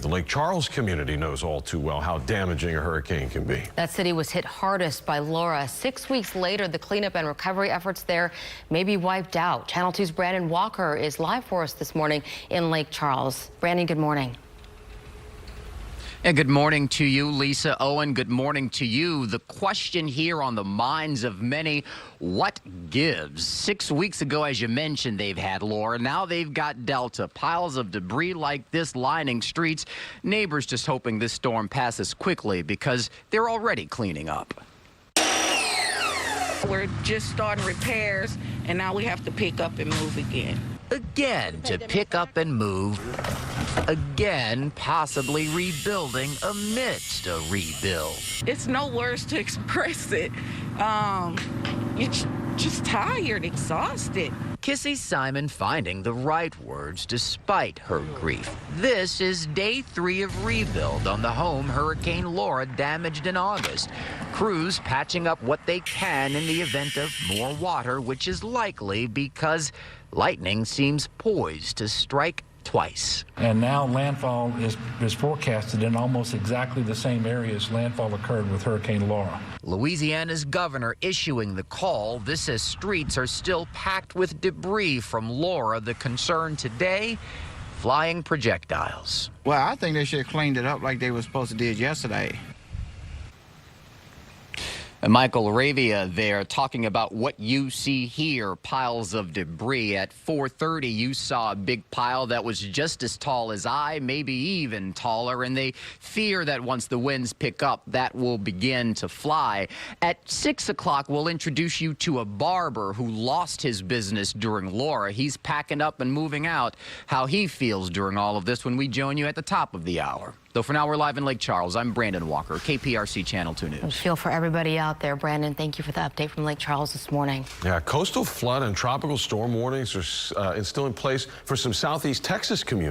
The Lake Charles community knows all too well how damaging a hurricane can be. That city was hit hardest by Laura. 6 weeks later, the cleanup and recovery efforts there may be wiped out. Channel 2's Brandon Walker is live for us this morning in Lake Charles. Brandon, good morning. And good morning to you, Lisa. Owen, good morning to you. The question here on the minds of many, what gives? 6 weeks ago, as you mentioned, they've had Laura. Now they've got Delta. Piles of debris like this lining streets. Neighbors just hoping this storm passes quickly because they're already cleaning up. We're just starting repairs, and now we have to pick up and move again. Again, to pick up and move. Again, possibly rebuilding amidst a rebuild. It's no words to express it. You're just tired, exhausted. Kissy Simon finding the right words despite her grief. This is day 3 of rebuild on the home Hurricane Laura damaged in August. Crews patching up what they can in the event of more water, which is likely because lightning seems poised to strike twice. And now landfall is forecasted in almost exactly the same areas landfall occurred with Hurricane Laura. Louisiana's governor issuing the call. This as streets are still packed with debris from Laura. The concern today, flying projectiles. Well, I think they should have cleaned it up like they were supposed to do yesterday. And Michael Aravia there talking about what you see here, piles of debris. At 4:30, you saw a big pile that was just as tall as I, maybe even taller, and they fear that once the winds pick up, that will begin to fly. At 6 o'clock, we'll introduce you to a barber who lost his business during Laura. He's packing up and moving out. How he feels during all of this when we join you at the top of the hour. Though for now, we're live in Lake Charles. I'm Brandon Walker, KPRC Channel 2 News. I feel for everybody out there, Brandon. Thank you for the update from Lake Charles this morning. Yeah, coastal flood and tropical storm warnings are still in place for some southeast Texas communities.